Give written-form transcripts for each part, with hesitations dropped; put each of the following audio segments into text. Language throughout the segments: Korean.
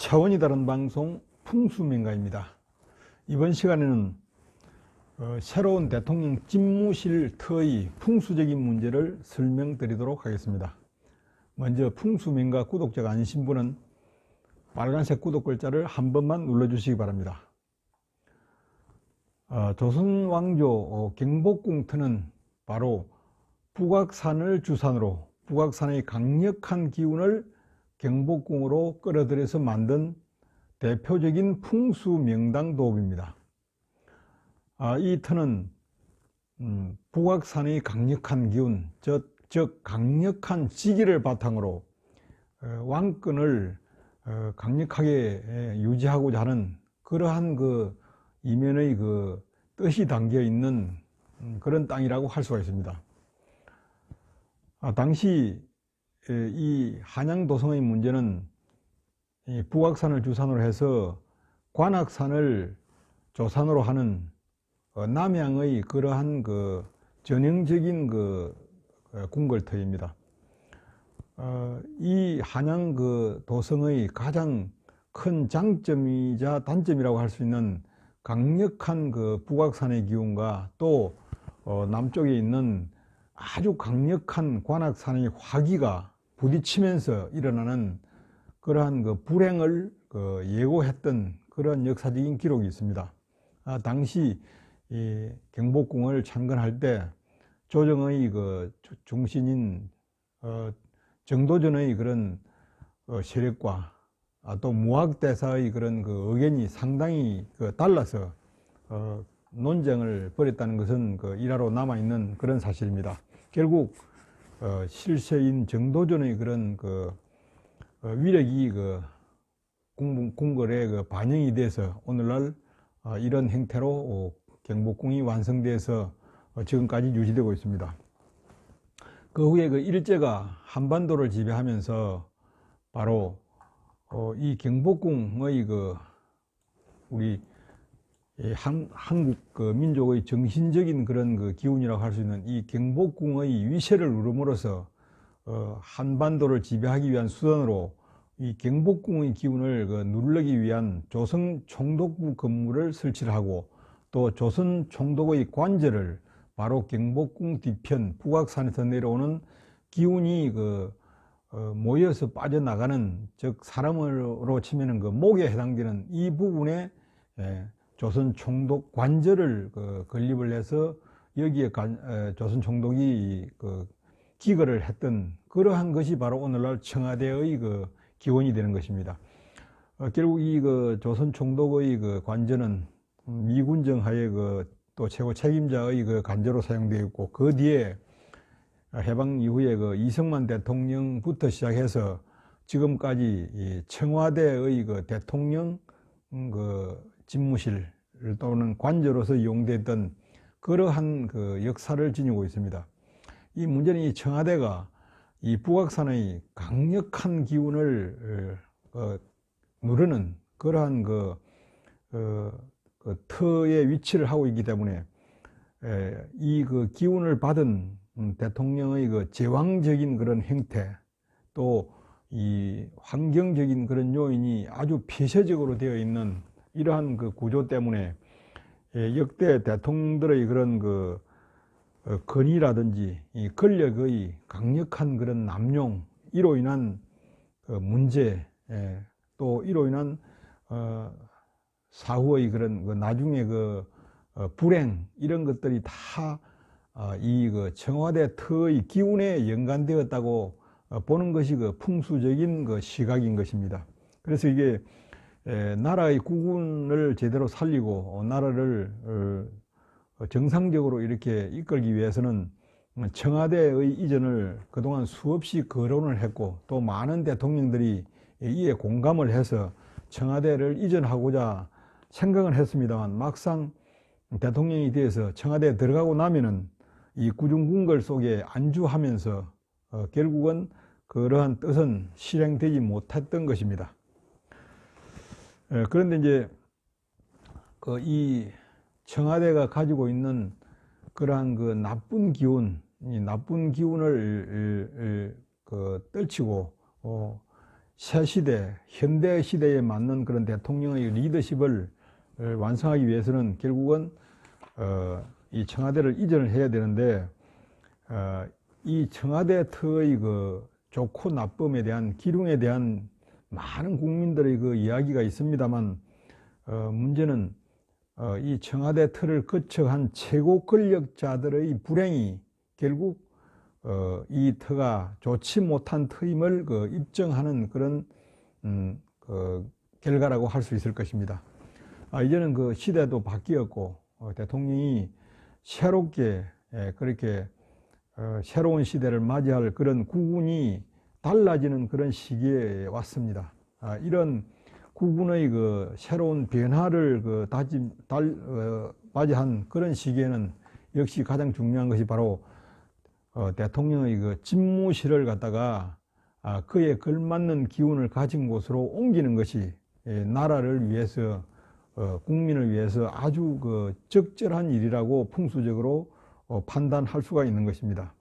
차원이 다른 방송 풍수명가입니다. 이번 시간에는 새로운 대통령 집무실 터의 풍수적인 문제를 설명드리도록 하겠습니다. 먼저 풍수명가 구독자가 아니신 분은 빨간색 구독 글자를 한 번만 눌러주시기 바랍니다. 조선왕조 경복궁 터는 바로 북악산을 주산으로 북악산의 강력한 기운을 경복궁으로 끌어들여서 만든 대표적인 풍수명당 도읍입니다. 이 터는 북악산의 강력한 기운, 즉 강력한 지기를 바탕으로 왕권을 강력하게 유지하고자 하는 그러한 이면의 뜻이 담겨 있는 그런 땅이라고 할 수가 있습니다. 당시 이 한양도성의 문제는 북악산을 주산으로 해서 관악산을 조산으로 하는 남양의 그러한 전형적인 궁궐터입니다. 이 한양 도성의 가장 큰 장점이자 단점이라고 할 수 있는 강력한 북악산의 기운과 또 남쪽에 있는 아주 강력한 관악산의 화기가 부딪히면서 일어나는 그러한 불행을 예고했던 그런 역사적인 기록이 있습니다. 당시 이 경복궁을 창건할 때 조정의 중신인 정도전의 그런 세력과 또 무학대사의 그런 의견이 상당히 달라서 논쟁을 벌였다는 것은 일화로 남아있는 그런 사실입니다. 결국 실세인 정도전의 그런 위력이 궁궐에 반영이 돼서 오늘날 이런 형태로 경복궁이 완성돼서 지금까지 유지되고 있습니다. 그 후에 일제가 한반도를 지배하면서 바로 이 경복궁의 우리 한국 민족의 정신적인 그런 기운이라고 할 수 있는 이 경복궁의 위세를 누름으로써 한반도를 지배하기 위한 수단으로 이 경복궁의 기운을 누르기 위한 조선 총독부 건물을 설치를 하고 또 조선 총독의 관저를 바로 경복궁 뒤편 북악산에서 내려오는 기운이 모여서 빠져나가는, 즉 사람으로 치면은 목에 해당되는 이 부분에 조선 총독 관저를 건립을 해서 여기에 조선 총독이 기거를 했던 그러한 것이 바로 오늘날 청와대의 기원이 되는 것입니다. 결국 이 조선 총독의 관저는 미군정 하에 또 최고 책임자의 관저로 사용되어 있고, 그 뒤에 해방 이후에 이승만 대통령부터 시작해서 지금까지 청와대의 대통령 집무실 또는 관저로서 이용됐던 그러한 역사를 지니고 있습니다. 이 문제는 이 청와대가 이 북악산의 강력한 기운을 누르는 그러한 터에 위치를 하고 있기 때문에 이 기운을 받은 대통령의 제왕적인 그런 행태, 또 이 환경적인 그런 요인이 아주 폐쇄적으로 되어 있는 이러한 구조 때문에 역대 대통령들의 그런 권위라든지 이 권력의 강력한 그런 남용, 이로 인한 문제, 또 이로 인한 사후의 그런 나중에 불행, 이런 것들이 다 이 청와대 터의 기운에 연관되었다고 보는 것이 풍수적인 시각인 것입니다. 그래서 이게 나라의 국운을 제대로 살리고 나라를 정상적으로 이렇게 이끌기 위해서는 청와대의 이전을 그동안 수없이 거론을 했고, 또 많은 대통령들이 이에 공감을 해서 청와대를 이전하고자 생각을 했습니다만, 막상 대통령이 되어서 청와대에 들어가고 나면은 이 구중궁궐 속에 안주하면서 결국은 그러한 뜻은 실행되지 못했던 것입니다. 그런데 이제 이 청와대가 가지고 있는 그러한 나쁜 기운, 이 나쁜 기운을 떨치고 새 시대, 현대 시대에 맞는 그런 대통령의 리더십을 완성하기 위해서는 결국은 이 청와대를 이전을 해야 되는데, 이 청와대 터의 그 좋고 나쁨에 대한 기륭에 대한 많은 국민들의 그 이야기가 있습니다만, 문제는 이 청와대 틀을 거쳐한 최고 권력자들의 불행이 결국 이 터가 좋지 못한 터임을 입증하는 그런 결과라고 할 수 있을 것입니다. 이제는 그 시대도 바뀌었고 대통령이 새롭게 그렇게 새로운 시대를 맞이할 그런 구군이 달라지는 그런 시기에 왔습니다. 이런 구군의 그 새로운 변화를 맞이한 그런 시기에는 역시 가장 중요한 것이 바로 대통령의 그 집무실을 갖다가 그에 걸맞는 기운을 가진 곳으로 옮기는 것이 나라를 위해서 국민을 위해서 아주 그 적절한 일이라고 풍수적으로 판단할 수가 있는 것입니다.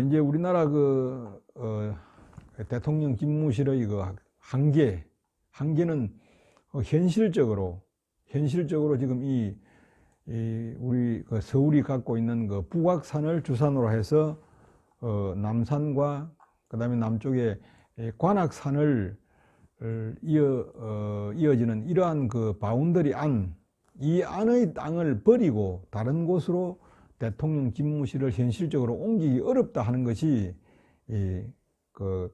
이제 우리나라 대통령 집무실의 그 한계는 현실적으로 지금 우리 서울이 갖고 있는 그 북악산을 주산으로 해서 남산과 그다음에 남쪽에 관악산을 이어지는 이러한 그 바운더리 이 안의 땅을 버리고 다른 곳으로 대통령 집무실을 현실적으로 옮기기 어렵다 하는 것이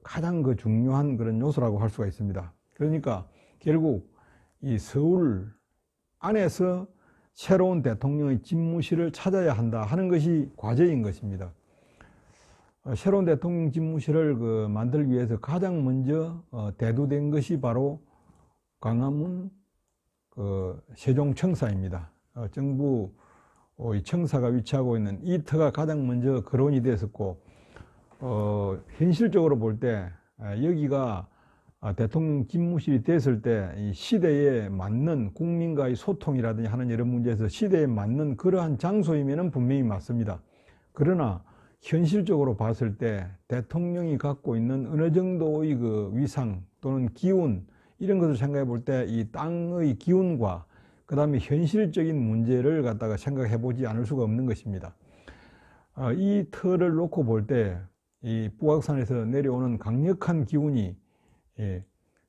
가장 중요한 그런 요소라고 할 수가 있습니다. 그러니까 결국 이 서울 안에서 새로운 대통령의 집무실을 찾아야 한다 하는 것이 과제인 것입니다. 새로운 대통령 집무실을 만들기 위해서 가장 먼저 대두된 것이 바로 광화문 세종청사입니다. 정부 청사가 위치하고 있는 이 터가 가장 먼저 거론이 됐었고, 현실적으로 볼 때 여기가 대통령 집무실이 됐을 때 이 시대에 맞는 국민과의 소통이라든지 하는 여러 문제에서 시대에 맞는 그러한 장소이면은 분명히 맞습니다. 그러나 현실적으로 봤을 때 대통령이 갖고 있는 어느 정도의 그 위상 또는 기운 이런 것을 생각해 볼 때 이 땅의 기운과 그 다음에 현실적인 문제를 갖다가 생각해 보지 않을 수가 없는 것입니다. 이 터를 놓고 볼 때 이 북악산에서 내려오는 강력한 기운이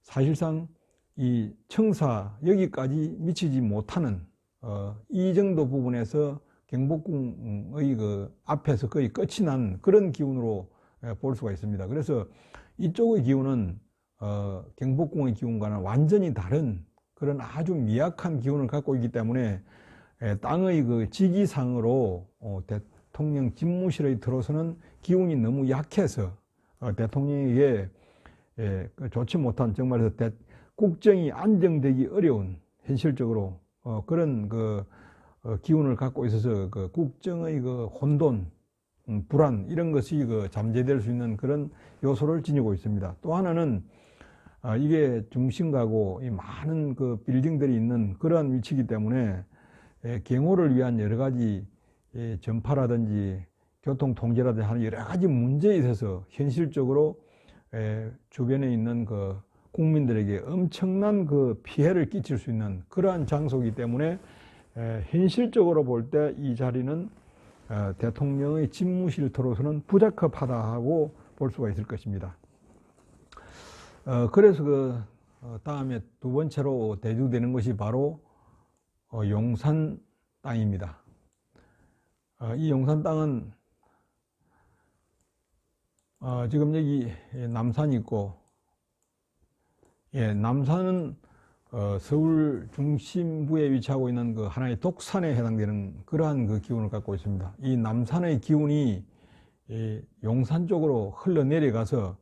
사실상 이 청사 여기까지 미치지 못하는 이 정도 부분에서 경복궁의 그 앞에서 거의 끝이 난 그런 기운으로 볼 수가 있습니다. 그래서 이쪽의 기운은 경복궁의 기운과는 완전히 다른 그런 아주 미약한 기운을 갖고 있기 때문에 땅의 그 지기상으로 대통령 집무실에 들어서는 기운이 너무 약해서 대통령에게 좋지 못한 정말로 국정이 안정되기 어려운 현실적으로 그런 기운을 갖고 있어서 국정의 혼돈, 불안 이런 것이 잠재될 수 있는 그런 요소를 지니고 있습니다. 또 하나는 이게 중심가고 많은 빌딩들이 있는 그러한 위치이기 때문에 경호를 위한 여러 가지 전파라든지 교통 통제라든지 하는 여러 가지 문제에 있어서 현실적으로 주변에 있는 국민들에게 엄청난 피해를 끼칠 수 있는 그러한 장소이기 때문에 현실적으로 볼 때 이 자리는 대통령의 집무실터로서는 부적합하다고 볼 수가 있을 것입니다. 그래서 다음에 두 번째로 대두되는 것이 바로 용산 땅입니다. 이 용산 땅은 지금 여기 남산이 있고, 남산은 서울 중심부에 위치하고 있는 하나의 독산에 해당되는 그러한 기운을 갖고 있습니다. 이 남산의 기운이 용산 쪽으로 흘러내려가서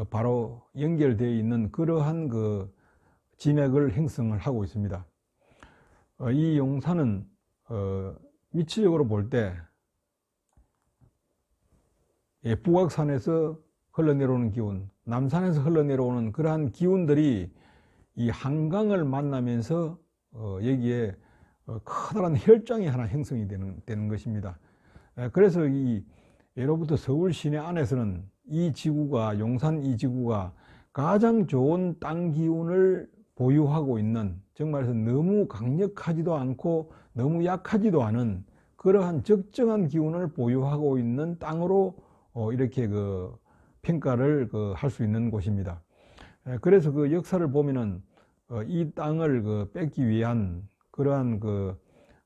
바로 연결되어 있는 그러한 지맥을 형성을 하고 있습니다. 이 용산은 위치적으로 볼 때 북악산에서 흘러내려오는 기운, 남산에서 흘러내려오는 그러한 기운들이 이 한강을 만나면서 여기에 커다란 혈장이 하나 형성이 되는 것입니다. 그래서 예로부터 서울 시내 안에서는 이 지구가, 용산 이 지구가 가장 좋은 땅 기운을 보유하고 있는, 정말해서 너무 강력하지도 않고 너무 약하지도 않은 그러한 적정한 기운을 보유하고 있는 땅으로 이렇게 그 평가를 할 수 있는 곳입니다. 그래서 그 역사를 보면은 이 땅을 뺏기 위한 그러한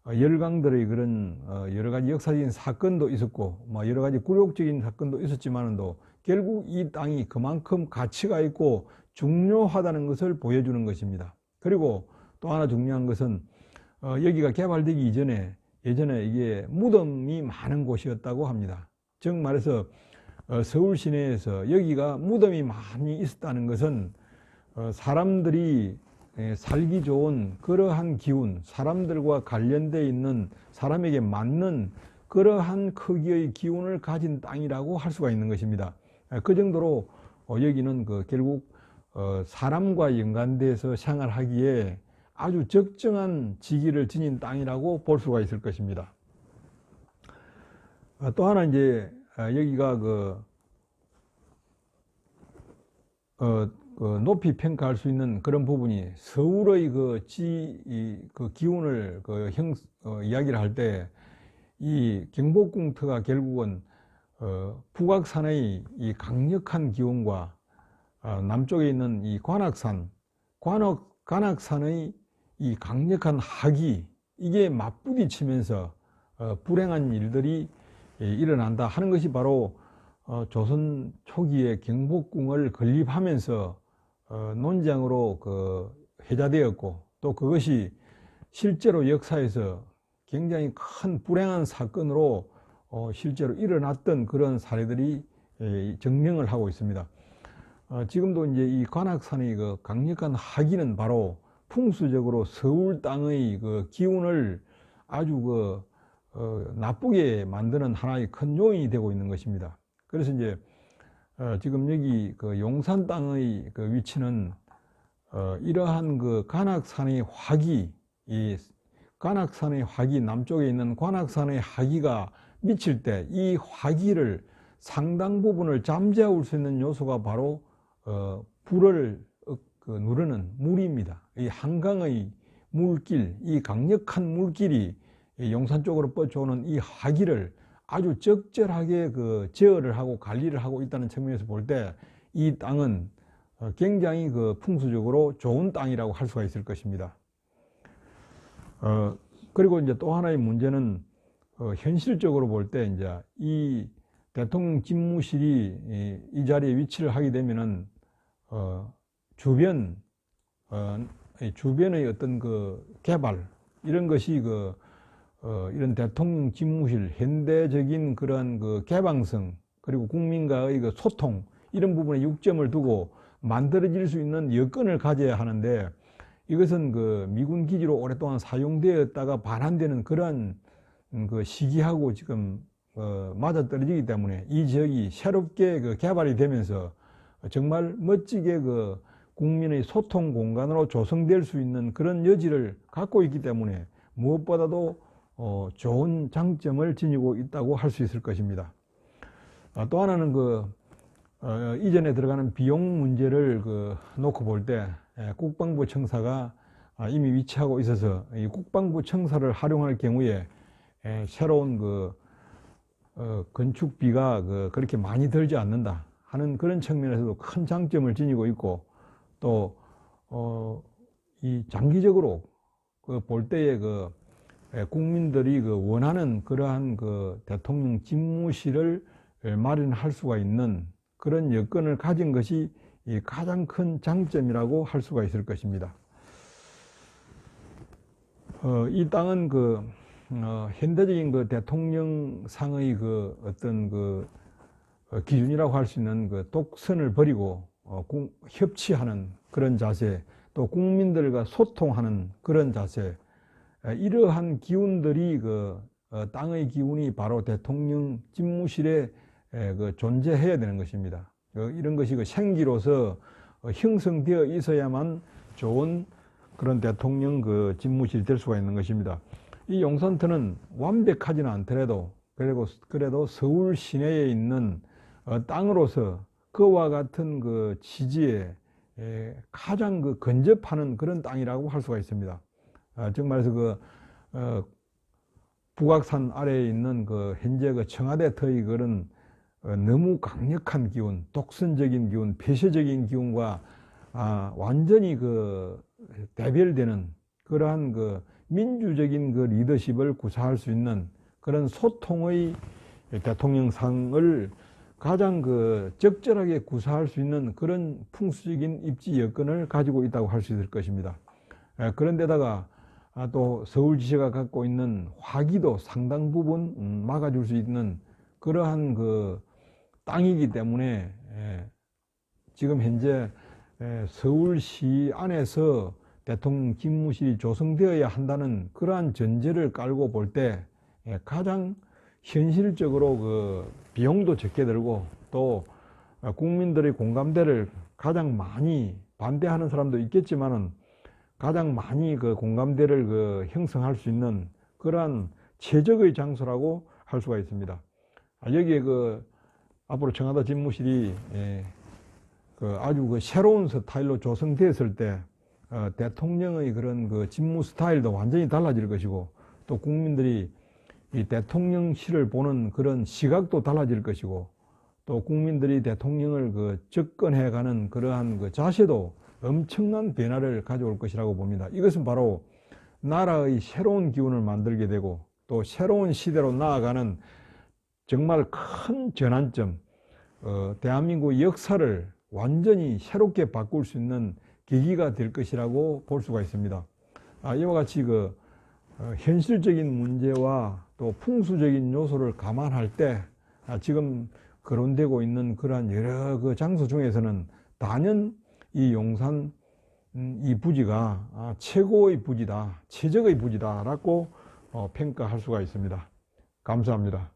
열강들의 그런 여러 가지 역사적인 사건도 있었고, 여러 가지 굴욕적인 사건도 있었지만도 결국 이 땅이 그만큼 가치가 있고 중요하다는 것을 보여주는 것입니다. 그리고 또 하나 중요한 것은 여기가 개발되기 이전에 예전에 이게 무덤이 많은 곳이었다고 합니다. 즉 말해서 서울 시내에서 여기가 무덤이 많이 있었다는 것은 사람들이 살기 좋은 그러한 기운, 사람들과 관련되어 있는 사람에게 맞는 그러한 크기의 기운을 가진 땅이라고 할 수가 있는 것입니다. 그 정도로 여기는 결국 사람과 연관돼서 생활하기에 아주 적정한 지기를 지닌 땅이라고 볼 수가 있을 것입니다. 또 하나 이제 여기가 높이 평가할 수 있는 그런 부분이 서울의 기운을 이야기를 할 때 이 경복궁터가 결국은 북악산의 이 강력한 기운과 남쪽에 있는 이 관악산의 이 강력한 학이 이게 맞부딪히면서 불행한 일들이 일어난다 하는 것이 바로 조선 초기에 경복궁을 건립하면서 논쟁으로 회자되었고, 또 그것이 실제로 역사에서 굉장히 큰 불행한 사건으로 실제로 일어났던 그런 사례들이 증명을 하고 있습니다. 지금도 이제 이 관악산의 강력한 학기는 바로 풍수적으로 서울 땅의 기운을 아주 나쁘게 만드는 하나의 큰 요인이 되고 있는 것입니다. 그래서 이제 지금 여기 용산 땅의 위치는 이러한 관악산의 화기, 이 관악산의 화기, 남쪽에 있는 관악산의 화기가 미칠 때 이 화기를 상당 부분을 잠재울 수 있는 요소가 바로 불을 누르는 물입니다. 이 한강의 물길, 이 강력한 물길이 용산 쪽으로 뻗쳐오는 이 화기를 아주 적절하게 제어를 하고 관리를 하고 있다는 측면에서 볼 때 이 땅은 굉장히 풍수적으로 좋은 땅이라고 할 수가 있을 것입니다. 그리고 이제 또 하나의 문제는 현실적으로 볼 때 이제 이 대통령 집무실이 이 자리에 위치를 하게 되면은 주변의 어떤 개발 이런 것이 이런 대통령 집무실 현대적인 그런 개방성 그리고 국민과의 소통 이런 부분에 육점을 두고 만들어질 수 있는 여건을 가져야 하는데, 이것은 미군 기지로 오랫동안 사용되었다가 반환되는 그런 시기하고 지금 맞아떨어지기 때문에 이 지역이 새롭게 개발이 되면서 정말 멋지게 국민의 소통 공간으로 조성될 수 있는 그런 여지를 갖고 있기 때문에 무엇보다도 좋은 장점을 지니고 있다고 할 수 있을 것입니다. 또 하나는 이전에 들어가는 비용 문제를 놓고 볼 때 국방부 청사가 이미 위치하고 있어서 이 국방부 청사를 활용할 경우에 새로운 건축비가 그렇게 많이 들지 않는다 하는 그런 측면에서도 큰 장점을 지니고 있고, 또 이 장기적으로 볼 때에 국민들이 원하는 그러한 대통령 집무실을 마련할 수가 있는 그런 여건을 가진 것이 가장 큰 장점이라고 할 수가 있을 것입니다. 이 땅은 현대적인 대통령상의 어떤 기준이라고 할 수 있는 독선을 버리고 협치하는 그런 자세, 또 국민들과 소통하는 그런 자세, 이러한 기운들이 땅의 기운이 바로 대통령 집무실에 존재해야 되는 것입니다. 이런 것이 생기로서 형성되어 있어야만 좋은 그런 대통령 집무실이 될 수가 있는 것입니다. 이 용산터는 완벽하지는 않더라도 그래도 서울 시내에 있는 땅으로서 그와 같은 그 지지에 가장 그 근접하는 그런 땅이라고 할 수가 있습니다. 즉 말해서 그 북악산 아래에 있는 그 현재 그 청와대 터의 그런 너무 강력한 기운, 독선적인 기운, 폐쇄적인 기운과 완전히 그 대별되는 그러한 그 민주적인 그 리더십을 구사할 수 있는 그런 소통의 대통령상을 가장 그 적절하게 구사할 수 있는 그런 풍수적인 입지 여건을 가지고 있다고 할 수 있을 것입니다. 그런데다가 또 서울지시가 갖고 있는 화기도 상당 부분 막아줄 수 있는 그러한 그 땅이기 때문에 지금 현재 서울시 안에서 대통령 집무실이 조성되어야 한다는 그러한 전제를 깔고 볼 때 가장 현실적으로 그 비용도 적게 들고 또 국민들의 공감대를 가장 많이 반대하는 사람도 있겠지만은 가장 많이 그 공감대를 그 형성할 수 있는 그러한 최적의 장소라고 할 수가 있습니다. 여기에 그 앞으로 청와대 집무실이 그 아주 그 새로운 스타일로 조성됐을 때 대통령의 그런 그 집무 스타일도 완전히 달라질 것이고 또 국민들이 이 대통령실을 보는 그런 시각도 달라질 것이고 또 국민들이 대통령을 그 접근해가는 그러한 그 자세도 엄청난 변화를 가져올 것이라고 봅니다. 이것은 바로 나라의 새로운 기운을 만들게 되고 또 새로운 시대로 나아가는 정말 큰 전환점, 대한민국 역사를 완전히 새롭게 바꿀 수 있는 계기가 될 것이라고 볼 수가 있습니다. 이와 같이 그 현실적인 문제와 또 풍수적인 요소를 감안할 때 지금 거론되고 있는 그러한 여러 그 장소 중에서는 단연 이 용산 이 부지가 최고의 부지다, 최적의 부지다라고 평가할 수가 있습니다. 감사합니다.